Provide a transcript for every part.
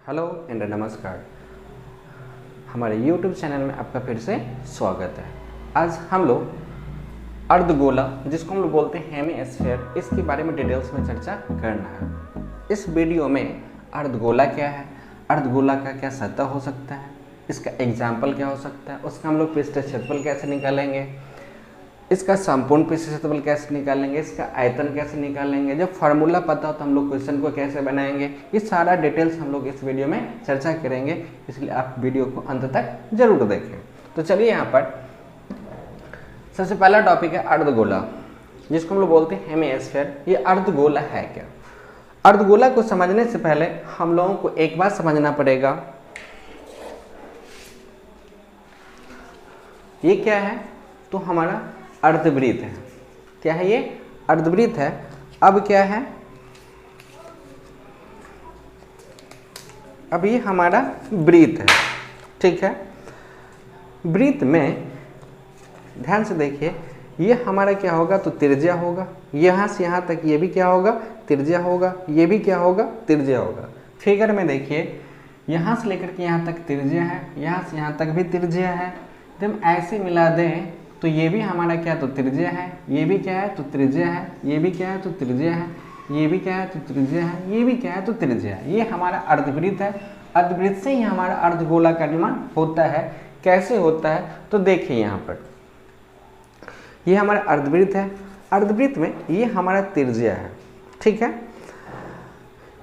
Hello and नमस्कार। हमारे YouTube channel में आपका फिर से स्वागत है। आज हम लोग अर्धगोला, जिसको हम लोग बोलते हैं हेमिस्फीयर, इसके बारे में डिटेल्स में चर्चा करना है। इस वीडियो में अर्धगोला क्या है, अर्धगोला का क्या सतह हो सकता है, इसका एग्जाम्पल क्या हो सकता है, उसका हम लोग पृष्ठ क्षेत्रफल कैसे निकालेंगे, इसका संपूर्ण पृष्ठ क्षेत्रफल कैसे निकालेंगे, इसका आयतन कैसे निकालेंगे, जब फार्मूला पता हो तो हम लोग क्वेश्चन को कैसे बनाएंगे, ये सारा डिटेल्स हम लोग इस वीडियो में चर्चा करेंगे। इसलिए आप वीडियो को अंत तक जरूर देखें। तो चलिए यहाँ पर सबसे पहला टॉपिक है अर्धगोला, जिसको हम लोग बोलते हैं हेमिस्फीयर। ये अर्धगोला है क्या? अर्धगोला को समझने से पहले हम लोगों को एक बात समझना पड़ेगा, ये क्या है? तो हमारा अर्धवृत्त है। क्या है ये? अर्धवृत्त है। अब क्या है? अब ये हमारा वृत्त है, ठीक है। वृत्त में ध्यान से देखिए, ये हमारा क्या होगा? तो त्रिज्या होगा। यहाँ से यहाँ तक ये भी क्या होगा? त्रिज्या होगा। ये भी क्या होगा? त्रिज्या होगा। फिगर में देखिए, यहाँ से लेकर के यहाँ तक त्रिज्या है, यहाँ से यहाँ तक भी त्रिज्या है। जब हम ऐसे मिला दें तो ये भी हमारा क्या? तो त्रिज्या है। ये भी क्या है? तो त्रिज्या है। ये भी क्या है? तो त्रिज्या है। ये भी क्या है? तो त्रिज्या है। ये भी क्या है? तो त्रिज्या है। ये हमारा अर्धवृत्त है। अर्धवृत्त से ही हमारा अर्धगोला का निर्माण होता है। कैसे होता है? तो देखिए यहाँ पर, ये हमारा अर्धवृत्त है। अर्धवृत्त में ये हमारा त्रिज्या है, ठीक है।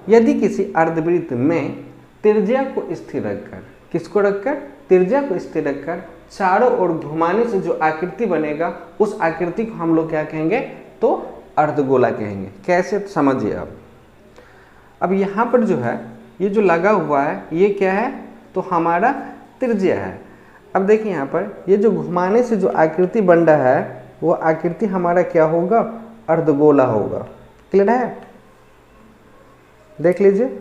यदि किसी अर्धवृत्त में त्रिज्या को स्थिर रखकर, किसको रखकर? त्रिज्या को स्थिर रखकर चारों ओर घुमाने से जो आकृति बनेगा, उस आकृति को हम लोग क्या कहेंगे? तो अर्धगोला कहेंगे। कैसे? तो समझिए। अब यहाँ पर जो है, ये जो लगा हुआ है, ये क्या है? तो हमारा त्रिज्या है। अब देखिए यहाँ पर, ये जो घुमाने से जो आकृति बन रहा है, वो आकृति हमारा क्या होगा? अर्धगोला होगा। क्लियर है? देख लीजिए,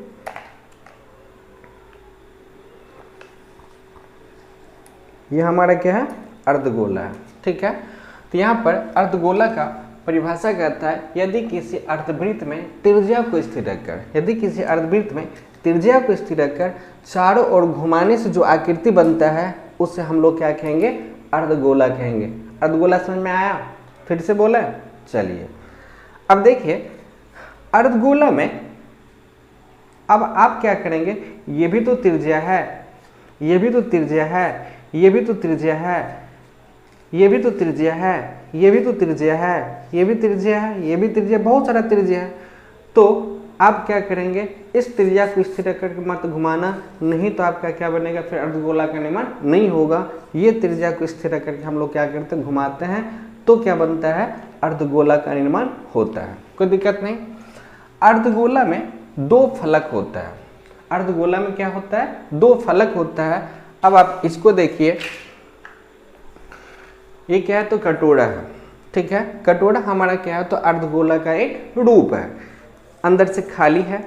ये हमारा क्या है? अर्धगोला है, ठीक है। तो यहाँ पर अर्धगोला का परिभाषा कहता है, यदि किसी अर्धवृत्त में त्रिज्या को स्थिर रखकर, यदि किसी अर्धवृत्त में त्रिज्या को स्थिर रखकर चारों ओर घुमाने से जो आकृति बनता है, उससे हम लोग क्या कहेंगे? अर्धगोला कहेंगे। अर्धगोला समझ में आया? फिर से बोले? चलिए, अब देखिए अर्धगोला में अब आप क्या करेंगे? ये भी तो त्रिज्या है, ये भी तो त्रिज्या है, ये भी तो त्रिज्या है, ये भी तो त्रिज्या है, ये भी तो त्रिज्या है, ये भी त्रिज्या है, ये भी त्रिज्या, बहुत सारा त्रिज्या है। तो आप क्या करेंगे? इस त्रिज्या को स्थिर करके मत घुमाना, नहीं तो आपका क्या बनेगा? फिर अर्धगोला का निर्माण नहीं होगा। ये त्रिज्या को स्थिर करके हम लोग क्या करते हैं? घुमाते हैं, तो क्या बनता है? अर्धगोला का निर्माण होता है। कोई दिक्कत नहीं। अर्धगोला में दो फलक होता है। अर्धगोला में क्या होता है? दो फलक होता है। अब आप इसको देखिए, ये क्या है? तो कटोरा है, ठीक है। कटोरा हमारा क्या है? तो अर्धगोला का एक रूप है। अंदर से खाली है,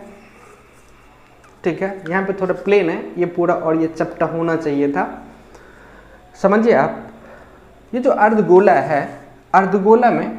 ठीक है। यहाँ पे थोड़ा प्लेन है ये पूरा, और ये चपटा होना चाहिए था। समझिए आप, ये जो अर्धगोला है, अर्धगोला में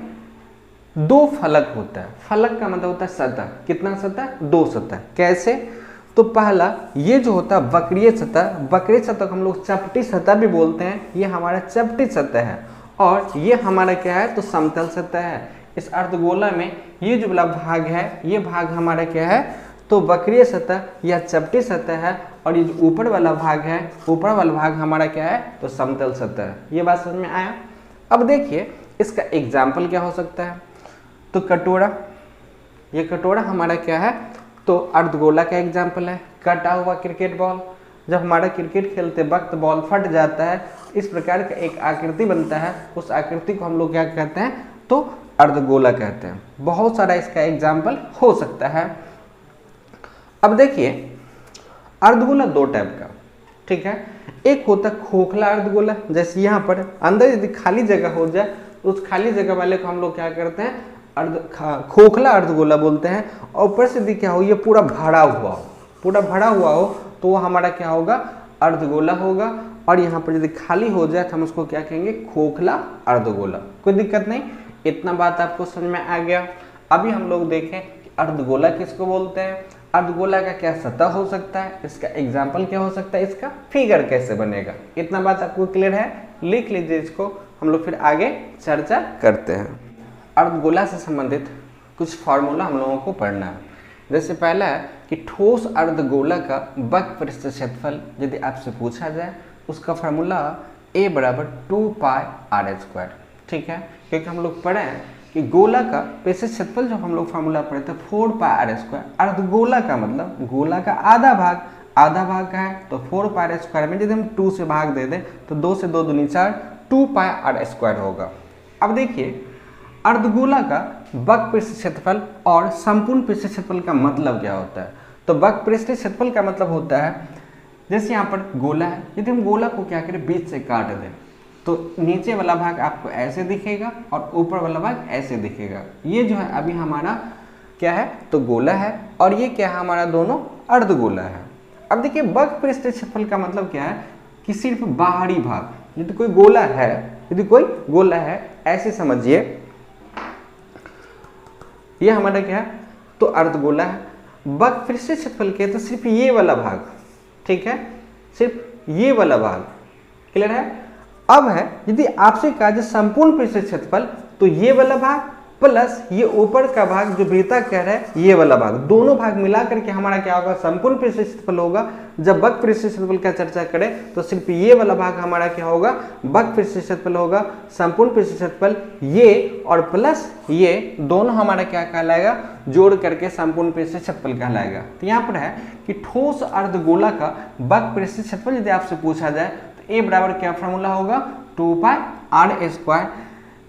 दो फलक होता है। फलक का मतलब होता है सतह। कितना सतह? दो सतह। कैसे? तो पहला ये जो होता है वक्रीय सतह, वक्रीय सतह को हम लोग चपटी सतह भी बोलते हैं। ये हमारा चपटी सतह है। और ये हमारा क्या है? तो समतल सतह है। इस अर्धगोला में ये जो वाला भाग है, ये भाग हमारा क्या है? तो वक्रीय सतह या चपटी सतह है। और ये जो ऊपर वाला भाग है, ऊपर वाला भाग हमारा क्या है? तो समतल सतह है। ये बात समझ में आया? अब देखिए इसका एग्जाम्पल क्या हो सकता है? तो कटोरा, ये कटोरा हमारा क्या है? तो अर्धगोला का एग्जाम्पल है। कटा हुआ क्रिकेट बॉल, जब हमारा क्रिकेट खेलते वक्त बॉल फट जाता है, इस प्रकार का एक आकृति बनता है, उस आकृति को हम लोग क्या कहते हैं? तो अर्धगोला कहते हैं। बहुत सारा इसका एग्जाम्पल हो सकता है। अब देखिए अर्धगोला दो टाइप का, ठीक है। एक होता है खोखला अर्धगोला, जैसे यहाँ पर अंदर यदि खाली जगह हो जाए तो उस खाली जगह वाले को हम लोग क्या करते हैं? खोखला अर्धगोला बोलते हैं। और ऊपर से यदि क्या हो, ये पूरा भरा हुआ हो, पूरा भरा हुआ हो, तो वो हमारा क्या होगा? अर्धगोला होगा। और यहाँ पर यदि खाली हो जाए तो हम उसको क्या कहेंगे? खोखला अर्धगोला। कोई दिक्कत नहीं, इतना बात आपको समझ में आ गया। अभी हम लोग देखें कि अर्धगोला किसको बोलते हैं। अर्धगोला का क्या सतह हो सकता है, इसका एग्जाम्पल क्या हो सकता है, इसका फिगर कैसे बनेगा। इतना बात आपको क्लियर है, लिख लीजिए इसको, हम लोग फिर आगे चर्चा करते हैं। अर्धगोला से संबंधित कुछ फार्मूला हम लोगों को पढ़ना है। जैसे पहला है कि ठोस अर्धगोला का वक्र पृष्ठ क्षेत्रफल यदि आपसे पूछा जाए, उसका फार्मूला A बराबर 2πr²। ठीक है, क्योंकि हम लोग पढ़े हैं कि गोला का पृष्ठ क्षेत्रफल, जब हम लोग फार्मूला पढ़े थे 4πr², अर्धगोला का मतलब गोला का आधा भाग का है, तो 4πr² में यदि हम 2 से भाग दे दें तो 2 से 2 दूनी 4, 2πr² होगा। अब देखिए अर्धगोला का वक्र पृष्ठ क्षेत्रफल और संपूर्ण पृष्ठ क्षेत्रफल का मतलब क्या होता है। तो वक्र पृष्ठ क्षेत्रफल का मतलब होता है, जैसे यहाँ पर गोला है, यदि हम गोला को क्या करें, बीच से काट दें तो नीचे वाला भाग आपको ऐसे दिखेगा और ऊपर वाला भाग ऐसे दिखेगा। ये जो है अभी हमारा क्या है, तो गोला है, और ये क्या है, हमारा दोनों अर्धगोला है। अब देखिए वक्र पृष्ठ क्षेत्रफल का मतलब क्या है कि सिर्फ बाहरी भाग, यदि कोई गोला है, ऐसे समझिए ये हमारा क्या है, तो अर्धगोला है। वक्र पृष्ठ क्षेत्रफल के तो सिर्फ ये वाला भाग, ठीक है, सिर्फ ये वाला भाग, क्लियर है। अब है यदि आपसे कहा जाए संपूर्ण पृष्ठ क्षेत्रफल, तो ये वाला भाग प्लस ये ऊपर का भाग जो वृत्ताकार है, ये वाला भाग, दोनों भाग मिला करके हमारा क्या होगा, संपूर्ण पृष्ठ क्षेत्रफल होगा। जब वक्र पृष्ठ क्षेत्रफल का चर्चा करें तो सिर्फ ये वाला भाग हमारा क्या होगा, वक्र पृष्ठ क्षेत्रफल होगा। संपूर्ण पृष्ठ क्षेत्रफल ये और प्लस ये दोनों हमारा क्या कहलाएगा, जोड़ करके संपूर्ण पृष्ठ क्षेत्रफल कहलाएगा। तो यहाँ पर है कि ठोस अर्धगोला का वक्र पृष्ठ क्षेत्रफल यदि आपसे पूछा जाए तो A बराबर क्या फॉर्मूला होगा, 2πr²।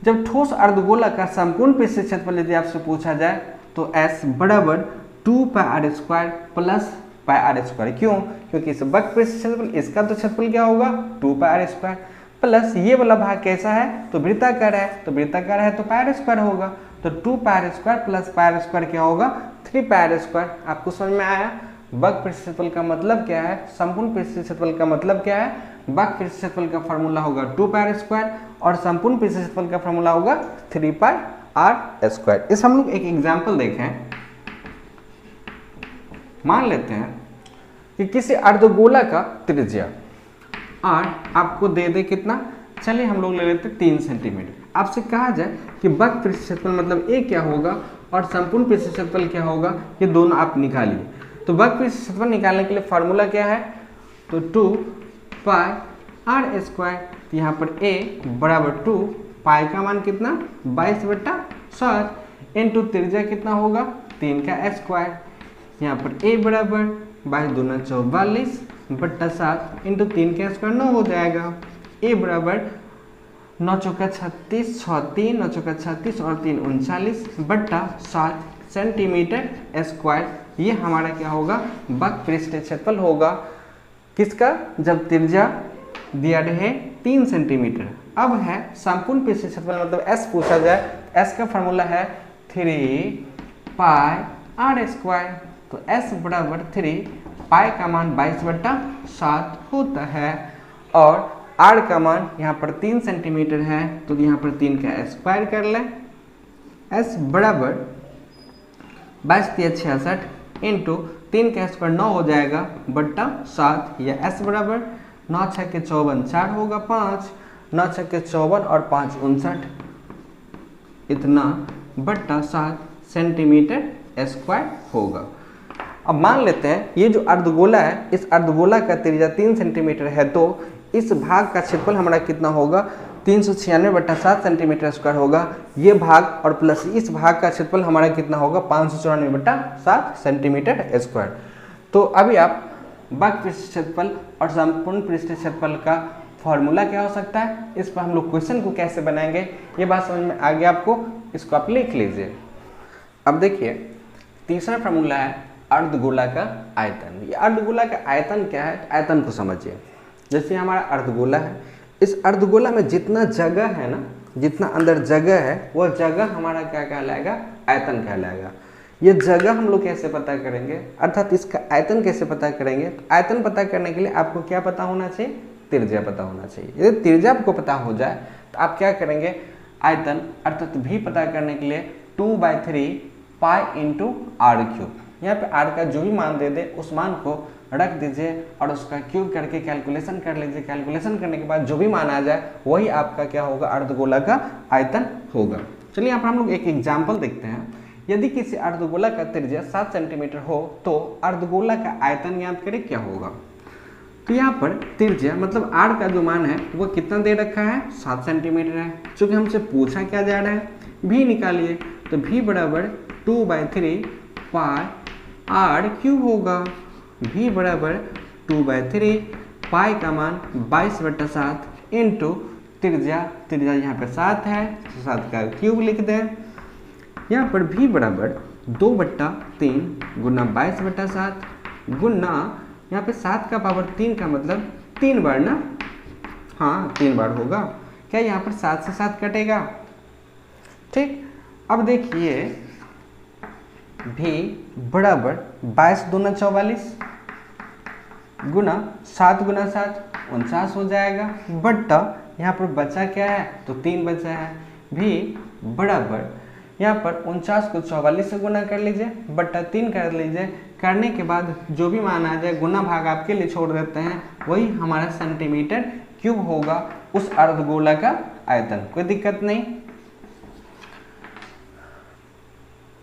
जब ठोस अर्धगोला का संपूर्ण पृष्ठ क्षेत्रफल यदि आपसे पूछा जाए तो S बराबर 2πr² प्लस πr²। क्यों, क्योंकि इस वक्र पृष्ठ क्षेत्रफल, इसका तो क्षेत्रफल क्या होगा, 2πr² प्लस ये वाला भाग कैसा है, तो वृत्ताकार है, तो वृत्ताकार है तो πr² होगा, तो 2πr² प्लस πr² क्या होगा, 3πr²। आपको समझ में आया। वक्र पृष्ठ क्षेत्रफल का मतलब क्या है, संपूर्ण पृष्ठ क्षेत्रफल का मतलब क्या है, वक्र पृष्ठ क्षेत्रफल का फॉर्मूला होगा 2πr² और संपूर्ण पृष्ठ क्षेत्रफल का फॉर्मूला होगा 3πr²। इस हम लोग एक एग्जांपल देखें। मान लेते हैं कि किसी अर्धगोला का त्रिज्या r आपको दे दे कितना, चलिए हम लोग ले लेते 3 सेंटीमीटर। आपसे कहा जाए कि वक्र पृष्ठ क्षेत्रफल मतलब A क्या होगा और संपूर्ण पृष्ठ क्षेत्रफल क्या होगा, ये दोनों आप निकालिए। तो वक्र पृष्ठ क्षेत्रफल निकालने के लिए फार्मूला क्या है, तो 2πr²। तो यहाँ पर A बराबर 2, पाई का मान कितना, 22/7 इंटू त्रिज्या कितना होगा, 3 का स्क्वायर। यहाँ पर A बराबर 22 दूना 44/7 इंटू 3 का स्क्वायर 9 हो जाएगा। A बराबर 9 चौका 36, 6 3, 9 चौका 36 और 3 39/7 सेंटीमीटर स्क्वायर। ये हमारा क्या होगा, वक्र पृष्ठ क्षेत्रफल होगा। किसका, जब त्रिज्या दिया रहे 3 सेंटीमीटर। अब है संपूर्ण पृष्ठ क्षेत्रफल मतलब S पूछा जाए, S का फॉर्मूला है 3πr²। तो S बराबर 3, पाई का मान 22/7 होता है और R का मान यहाँ पर 3 सेंटीमीटर है, तो यहाँ पर 3 का स्क्वायर कर लें। S बराबर 22×3 = 66 इंटू 3 का स्क्वायर 9 हो जाएगा बट्टा 7, या S बराबर 9 × 6 = 54, 4 होगा 5, 9 × 6 = 54 और 5 × 59 इतना बट्टा 7 सेंटीमीटर स्क्वायर होगा। अब मान लेते हैं ये जो अर्धगोला है, इस अर्धगोला का त्रिज्या 3 सेंटीमीटर है, तो इस भाग का क्षेत्रफल हमारा कितना होगा, 396/7 सेंटीमीटर स्क्वायर होगा ये भाग, और प्लस इस भाग का क्षेत्रफल हमारा कितना होगा, 594/7 सेंटीमीटर स्क्वायर। तो अभी आप वक्र पृष्ठ क्षेत्रफल और संपूर्ण पृष्ठ क्षेत्रफल का फॉर्मूला क्या हो सकता है, इस पर हम लोग क्वेश्चन को कैसे बनाएंगे, ये बात समझ में आ गया आपको, इसको आप लिख लीजिए। अब देखिए तीसरा फॉर्मूला है अर्धगोला का आयतन। ये अर्धगोला का आयतन क्या है, आयतन को समझिए। जैसे हमारा अर्धगोला है, इस अर्धगोला में जितना जगह है ना, जितना अंदर जगह है, वह जगह हमारा क्या कहलाएगा, आयतन कहलाएगा। ये जगह हम लोग कैसे पता करेंगे, अर्थात इसका आयतन कैसे पता करेंगे। तो आयतन पता करने के लिए आपको क्या पता होना चाहिए, त्रिज्या पता होना चाहिए। यदि त्रिज्या आपको पता हो जाए तो आप क्या करेंगे, आयतन अर्थात भी पता करने के लिए 2/3 पाई इंटू r³ यहाँ पे r का जो भी मान दे दे उस मान को रख दीजिए और उसका क्यूब करके कैलकुलेशन कर लीजिए। कैलकुलेशन करने के बाद जो भी मान आ जाए वही आपका क्या होगा, अर्धगोला का आयतन होगा। चलिए यहाँ पर हम लोग एक एग्जाम्पल देखते हैं। यदि किसी अर्धगोला का त्रिज्या 7 सेंटीमीटर हो तो अर्धगोला का आयतन याद करें क्या होगा। तो यहाँ पर त्रिज्या मतलब r का जो मान है वो कितना दे रखा है, 7 सेंटीमीटर है। चूंकि हमसे पूछा क्या जा रहा है, v निकालिए, तो v बराबर 2/3 पाई r क्यूब होगा। v बराबर 2/3 पाई का मान 22/7 इंटू त्रिज्या यहाँ पे 7 है, 7 का क्यूब लिख दें। यहाँ पर v बराबर 2/3 गुना 22/7 गुना यहाँ पे 7 का पावर 3 का मतलब 3 बार ना, हाँ 3 बार होगा। क्या यहाँ पर 7 से 7 कटेगा, ठीक। अब देखिए v बराबर 22 दूना 44 गुना 7 गुना 7 49 हो जाएगा, बट्टा यहाँ पर बचा क्या है, तो 3 बचा है। v बराबर यहाँ पर 49 को 44 से गुना कर लीजिए, बट्टा 3 कर लीजिए। करने के बाद जो भी मान आ जाए गुना भाग आपके लिए छोड़ देते हैं, वही हमारा सेंटीमीटर क्यूब होगा उस अर्धगोला का आयतन। कोई दिक्कत नहीं।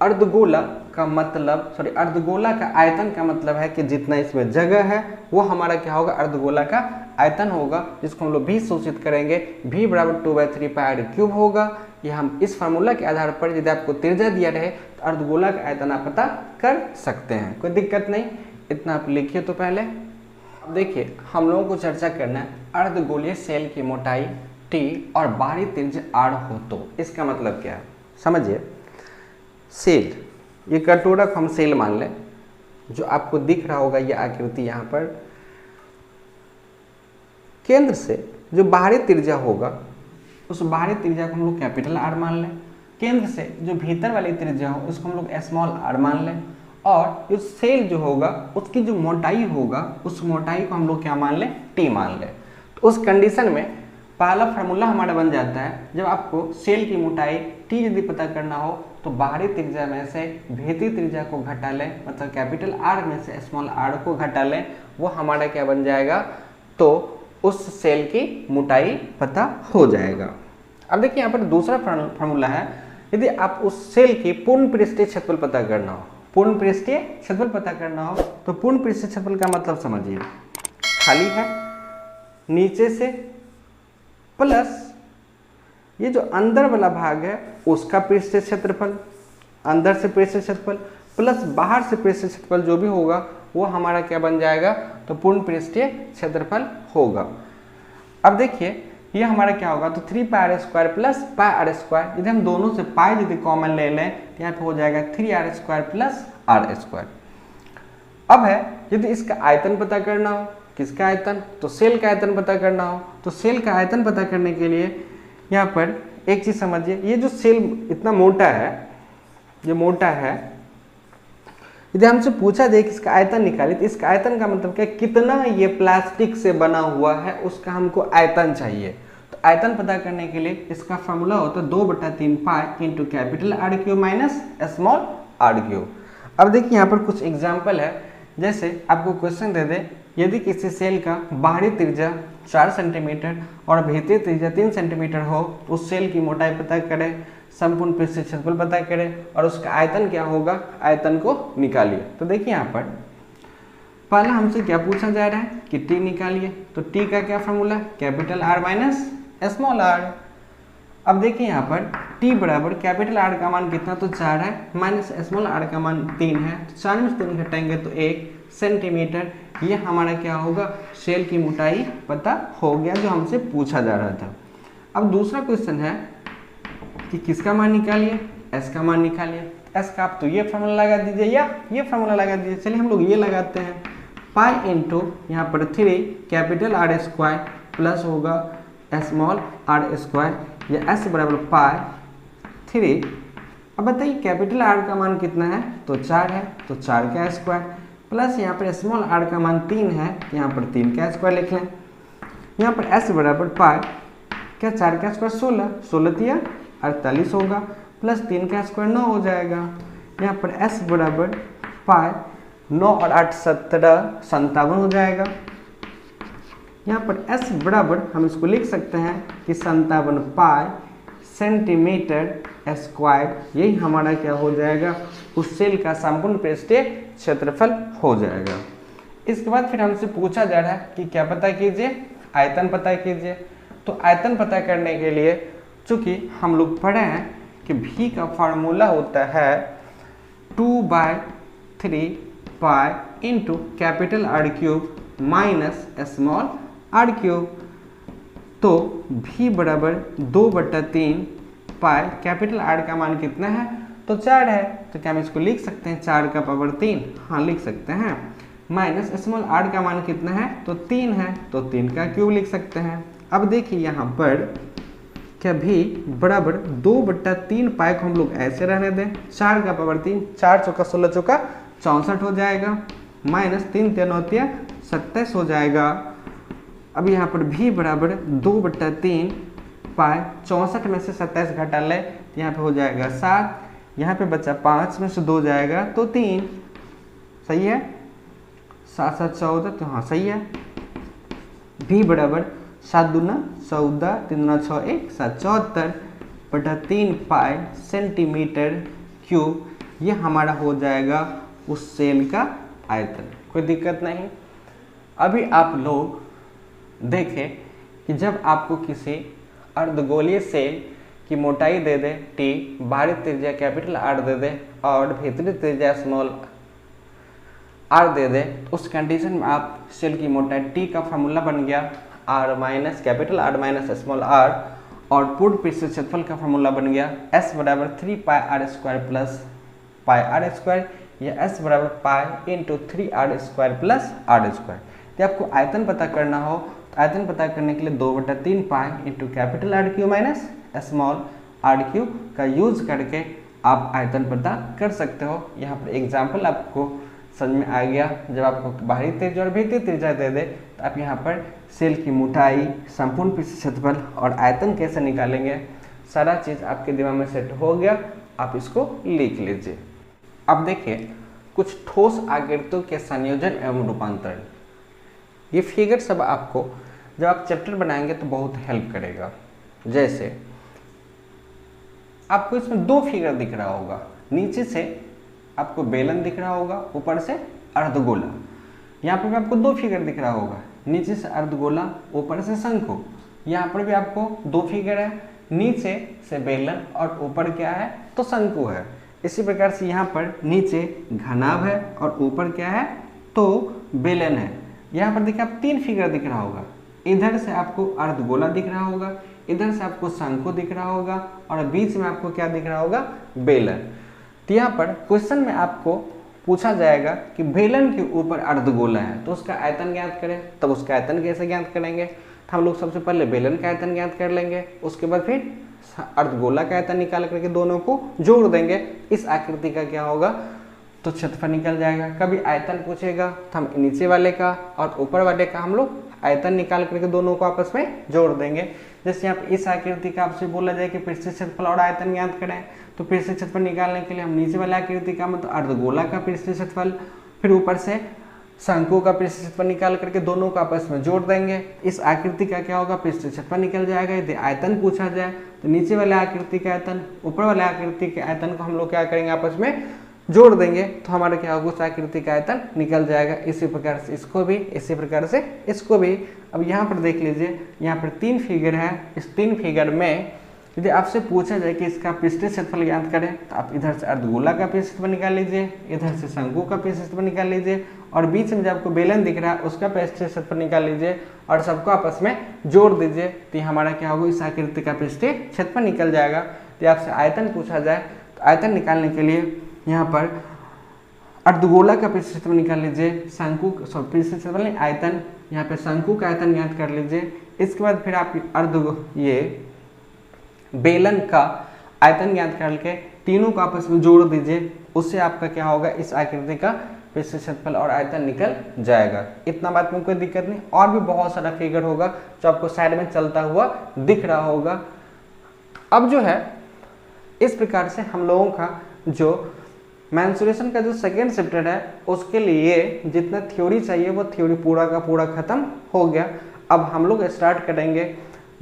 अर्धगोला का मतलब अर्धगोला का आयतन का मतलब है कि जितना इसमें जगह है वो हमारा क्या होगा, अर्धगोला का आयतन होगा, जिसको हम लोग भी सूचित करेंगे। v बराबर 2/3 पाई r क्यूब होगा। ये हम इस फार्मूला के आधार पर यदि आपको त्रिज्या दिया रहे तो अर्धगोला का आयतन आप पता कर सकते हैं। कोई दिक्कत नहीं, इतना आप लिखिए। तो पहले अब देखिए हम लोगों को चर्चा करना है अर्धगोलीय सेल की मोटाई t और बाहरी त्रिज्या r हो तो इसका मतलब क्या है, समझिए। सेल, ये कटोरा को हम सेल मान लें, जो आपको दिख रहा होगा ये आकृति यहाँ पर। केंद्र से जो बाहरी त्रिज्या होगा उस बाहरी त्रिज्या को हम लोग कैपिटल R मान लें। केंद्र से जो भीतर वाली त्रिज्या हो उसको हम लोग स्मॉल r मान लें। और जो सेल जो होगा उसकी जो मोटाई होगा उस मोटाई को हम लोग क्या मान लें, t मान लें। तो उस कंडीशन में पहला फार्मूला हमारा बन जाता है, जब आपको सेल की मोटाई t यदि पता करना हो तो बाहरी त्रिज्या में से भीतरी त्रिज्या को घटा लें, मतलब कैपिटल R में से स्मॉल r को घटा लें, वो हमारा क्या बन जाएगा, तो उस सेल की मोटाई पता हो जाएगा। अब देखिए यहाँ पर दूसरा फार्मूला है, यदि आप उस सेल की पूर्ण पृष्ठीय क्षेत्रफल पता करना हो, पूर्ण पृष्ठीय क्षेत्रफल पता करना हो तो पूर्ण पृष्ठीय क्षेत्रफल का मतलब समझिए, खाली है नीचे से प्लस ये जो अंदर वाला भाग है उसका पृष्ठीय क्षेत्रफल, अंदर से पृष्ठीय क्षेत्रफल प्लस बाहर से पृष्ठीय क्षेत्रफल जो भी होगा वो हमारा क्या बन जाएगा, तो पूर्ण पृष्ठीय क्षेत्रफल होगा। अब देखिए ये हमारा क्या होगा, तो 3 पाई r square plus pi r square, यदि हम दोनों से पाई यदि कॉमन ले लें तो यहाँ पे हो जाएगा 3r square plus r square. अब है यदि इसका आयतन पता करना हो, किसका आयतन, तो सेल का आयतन पता करना हो, तो सेल का आयतन पता करने के लिए यहाँ पर एक चीज समझिए, ये जो सेल इतना मोटा है, ये मोटा है, यदि हमसे पूछा जाए कि इसका आयतन निकालिए तो इसका आयतन का मतलब क्या, कितना ये प्लास्टिक से बना हुआ है उसका हमको आयतन चाहिए। तो आयतन पता करने के लिए इसका फॉर्मूला होता है 2/3 pi into capital R cube minus small r cube. अब देखिए यहाँ पर कुछ एग्जाम्पल है, जैसे आपको क्वेश्चन दे दे यदि किसी सेल का बाहरी त्रिज्या 4 सेंटीमीटर और भीतरी त्रिज्या 3 सेंटीमीटर हो, उस सेल की मोटाई पता करें, संपूर्ण पृष्ठीय क्षेत्रफल पता करें और उसका आयतन क्या होगा, आयतन को निकालिए। तो देखिए यहाँ पर पहला हमसे क्या पूछा जा रहा है कि t निकालिए, तो t का क्या formula, capital R minus small r। अब देखिए यहाँ पर t बराबर कैपिटल R का मान कितना, तो 4 है, माइनस स्मॉल r का मान 3 है, तो 4 में 3 घटाएंगे तो 1 सेंटीमीटर। ये हमारा क्या होगा, सेल की मोटाई पता हो गया जो हमसे पूछा जा रहा था। अब दूसरा क्वेश्चन है कि किसका मान निकालिए, s का मान निकालिए। s का आप तो ये फार्मूला लगा दीजिए या ये फार्मूला लगा दीजिए। चलिए हम लोग ये लगाते हैं, पाई इंटू यहाँ पर 3 कैपिटल R स्क्वायर प्लस होगा स्मॉल r स्क्वायर, या s बराबर पाई 3। अब बताइए कैपिटल R का मान कितना है, तो 4 है, तो 4 का स्क्वायर प्लस यहाँ पर स्मॉल r का मान 3 है, यहाँ पर 3 का स्क्वायर लिख लें। यहाँ पर s बराबर पाई क्या 4 का स्क्वायर 16, 16 तिया 48 होगा, प्लस 3 का स्क्वायर 9 हो जाएगा। यहाँ पर s बराबर पाई, 9 और 8 17, 57 हो जाएगा। यहाँ पर s बराबर हम इसको लिख सकते हैं कि 57 पाई सेंटीमीटर स्क्वायर, यही हमारा क्या हो जाएगा, उस सेल का संपूर्ण पृष्ठीय क्षेत्रफल हो जाएगा। इसके बाद फिर हमसे पूछा जा रहा है कि क्या पता कीजिए, आयतन पता कीजिए। तो आयतन पता करने के लिए चूंकि हम लोग पढ़े हैं कि v का फार्मूला होता है 2/3 pi into capital R cube minus small r cube. तो v बराबर 2/3 पाई, कैपिटल R का मान कितना है, तो 4 है, तो क्या हम इसको लिख सकते हैं 4 का पावर 3, हाँ लिख सकते हैं, माइनस स्मॉल r का मान कितना है, तो 3 है, तो 3 का क्यूब लिख सकते हैं। अब देखिए यहाँ पर क्या v बराबर 2/3 पाई को हम लोग ऐसे रहने दें, 4 का पावर 3, 4 चौका 16 चौका 64 हो जाएगा, माइनस 3 3 9 27 हो जाएगा। अब यहाँ पर v बराबर 2/3 पाई, 64 में से 27 घटा ले, यहाँ पे हो जाएगा 7, यहाँ पे बचा 5 में से 2 जाएगा तो 3, सही है, 7 7 14, तो हाँ सही है। v बराबर 7 दूना 14, 3 दूना 6 1 7 74/3 पाई सेंटीमीटर क्यूब, ये हमारा हो जाएगा उस सेल का आयतन। कोई दिक्कत नहीं। अभी आप लोग देखें कि जब आपको किसी अर्धगोलीय सेल की मोटाई दे दे t, बाहरी त्रिज्या कैपिटल R दे दे और भीतरी त्रिज्या स्मॉल r दे दे, तो उस कंडीशन में आप सेल की मोटाई t का फार्मूला बन गया r minus capital R minus small r, और पूर्ण पृष्ठीय क्षेत्रफल का फार्मूला बन गया s बराबर 3 पाई r square plus pi r square, या s बराबर pi into 3r square plus r square. तो आपको आयतन पता करना हो, तो आयतन पता करने के लिए 2/3 pi into capital R Q minus small r Q का यूज करके आप आयतन पता कर सकते हो। यहाँ पर एग्जाम्पल आपको समझ में आ गया। जब आपको बाहरी त्रिज्या और भीतरी त्रिज्या दे दे तो आप यहाँ पर सेल की मोटाई, संपूर्ण पृष्ठीय क्षेत्रफल और आयतन कैसे निकालेंगे, सारा चीज़ आपके दिमाग में सेट हो गया, आप इसको लिख लीजिए। अब देखिए कुछ ठोस आकृतियों के संयोजन एवं रूपांतरण, ये फिगर सब आपको जब आप चैप्टर बनाएंगे तो बहुत हेल्प करेगा। जैसे आपको इसमें 2 फिगर दिख रहा होगा, नीचे से आपको बेलन दिख रहा होगा, ऊपर से अर्धगोला। यहाँ पर भी आपको 2 फिगर दिख रहा होगा, नीचे से अर्धगोला, ऊपर से शंकु। यहाँ पर भी आपको 2 फिगर है, नीचे से बेलन और ऊपर क्या है, तो शंकु है। इसी प्रकार से यहाँ पर नीचे घनाभ है और ऊपर क्या है, तो बेलन है। यहाँ पर देखिए आप 3 फिगर दिख रहा होगा, इधर से आपको अर्धगोला दिख रहा होगा, इधर से आपको शंकु दिख रहा होगा और बीच में आपको क्या दिख रहा होगा, बेलन। तो यहाँ पर क्वेश्चन में आपको पूछा जाएगा कि बेलन के ऊपर अर्धगोला है तो उसका आयतन ज्ञात करें। तब उसका आयतन कैसे ज्ञात करेंगे, तो हम लोग सबसे पहले बेलन का आयतन ज्ञात कर लेंगे, उसके बाद फिर अर्धगोला का आयतन निकाल करके दोनों को जोड़ देंगे। इस आकृति का क्या होगा, तो क्षेत्रफल निकल जाएगा। कभी आयतन पूछेगा तो हम नीचे वाले का और ऊपर वाले का हम लोग आयतन निकाल करके दोनों को आपस में जोड़ देंगे। जैसे यहाँ इस आकृति का आपसे बोला जाए कि पृष्ठीय क्षेत्रफल और आयतन ज्ञात करें, तो पृष्ठीय क्षेत्रफल निकालने के लिए हम नीचे वाले आकृति का मतलब अर्धगोला का पृष्ठीय क्षेत्रफल, फिर ऊपर से शंकु का पृष्ठीय क्षेत्रफल निकाल करके दोनों को आपस में जोड़ देंगे। इस आकृति का क्या होगा, पृष्ठीय क्षेत्रफल निकल जाएगा। यदि आयतन पूछा जाए तो नीचे वाले आकृति के आयतन, ऊपर वाले आकृति के आयतन को हम लोग क्या करेंगे, आपस में जोड़ देंगे, तो हमारा क्या होगा, उस आकृति का आयतन निकल जाएगा। इसी प्रकार से इसको भी, इसी प्रकार से इसको भी। अब यहाँ पर देख लीजिए, यहाँ पर 3 फिगर है। इस 3 फिगर में यदि आपसे पूछा जाए कि इसका पृष्ठीय क्षेत्रफल ज्ञात करें, तो आप इधर से अर्धगोला का पृष्ठीय क्षेत्रफल निकाल लीजिए, इधर से शंकु का पृष्ठीय क्षेत्रफल निकाल लीजिए, और बीच में जो आपको बेलन दिख रहा है उसका पृष्ठीय क्षेत्रफल निकाल लीजिए और सबको आपस में जोड़ दीजिए। तो हमारा क्या होगा, इस आकृति का पृष्ठीय क्षेत्रफल निकल जाएगा। तो आपसे आयतन पूछा जाए तो आयतन निकालने के लिए यहाँ पर अर्धगोला का पृष्ठीय क्षेत्रफल निकाल लीजिए, शंकु पृष्ठीय क्षेत्रफल नहीं, आयतन, यहाँ पे शंकु का आयतन ज्ञात कर लीजिए। इसके बाद फिर आप ये बेलन का आयतन ज्ञात करके तीनों को आपस में जोड़ दीजिए, उससे आपका क्या होगा, इस आकृति का पृष्ठीय क्षेत्रफल और आयतन निकल जाएगा। इतना बात में कोई दिक्कत नहीं। और भी बहुत सारा फिगर होगा जो आपको साइड में चलता हुआ दिख रहा होगा। अब जो है इस प्रकार से हम लोगों का जो मेंस्ट्रुएशन का जो सेकेंड चैप्टर है उसके लिए जितना थ्योरी चाहिए वो थ्योरी पूरा का पूरा खत्म हो गया। अब हम लोग स्टार्ट करेंगे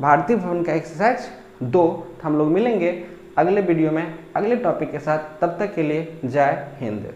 भारतीय भवन का एक्सरसाइज 2। तो हम लोग मिलेंगे अगले वीडियो में अगले टॉपिक के साथ। तब तक के लिए जय हिंद।